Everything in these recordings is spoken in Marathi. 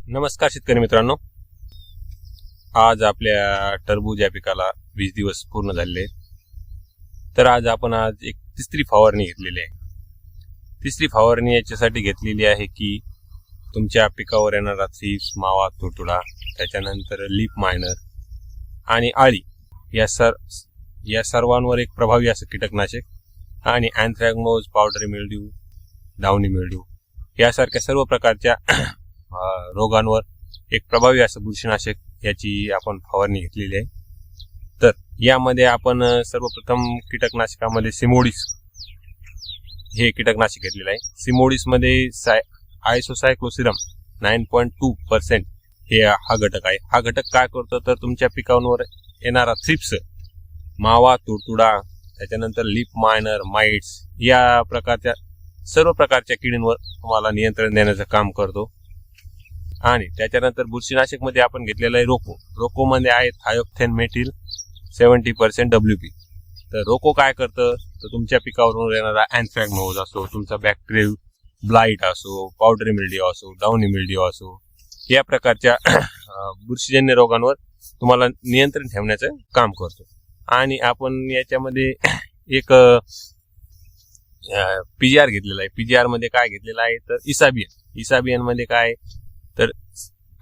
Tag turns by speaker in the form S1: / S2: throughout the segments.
S1: नमस्कार शेतकरी मित्रांनो, आज आपल्या टरबूज या पिकाला 20 दिवस पूर्ण झालेले आहेत. तर आज आपण एक तिसरी फवारणी घेतलेली आहे. तिसरी फवारणी याच्यासाठी घेतलेली आहे की तुमच्या पिकावर येणारा थ्रिप्स, मावा, तुडतुडा, त्याच्यानंतर लीफ मायनर आणि आळी या सर्वांवर एक प्रभावी असं कीटकनाशक आणि anthracnose, powdery mildew, downy mildew यासारख्या सर्व प्रकारच्या रोगांवर एक प्रभावी असं बुरशीनाशक याची आपण फवारणी घेतलेली आहे. तर यामध्ये आपण सर्वप्रथम कीटकनाशकामध्ये सिमोडिस हे कीटकनाशक घेतलेलं आहे. सिमोडिस मध्ये आयसोसायक्लोसिरम 9.2% हे हा घटक आहे. हा घटक काय करतो तर तुमच्या पिकांवर येणारा थ्रिप्स, मावा, तुडतुडा, त्याच्यानंतर लीफ मायनर, माइट्स या प्रकारच्या सर्व प्रकारच्या किडींवर तुम्हाला नियंत्रण देण्याचं काम करतो. आणि त्याच्यानंतर बुरशीनाशक मध्ये आपण घेतलेलं आहे रोको मध्ये आहे थायोक्थेन मेथिल 70% WP. तर रोको काय करतं तर तुमच्या पिकावरून येणारा अँथ्रॅकनोज असो, तुमचा बॅक्टेरियल ब्लाइट असो, पावडरी मिल्ड्यू असो, डाउनी मिल्ड्यू असो, या प्रकारच्या बुरशीजन्य रोगांवर तुम्हाला नियंत्रण ठेवण्याचं काम करतो. आणि आपण याच्यामध्ये एक PGR घेतलेला आहे. PGR मध्ये काय घेतलेलं आहे तर इसाबियन मध्ये काय तर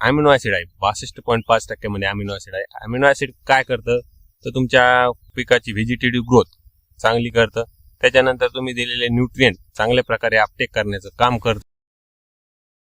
S1: अमिनो ऍसिड आहे. 62.5% मध्ये अमिनो ऍसिड आहे. अमिनो ऍसिड काय करतं तर तुमच्या पिकाची व्हेजिटेटिव्ह ग्रोथ चांगली करतं. त्याच्यानंतर तुम्ही दिलेले न्यूट्रिएंट चांगल्या प्रकारे अपटेक करण्याचं काम करतं.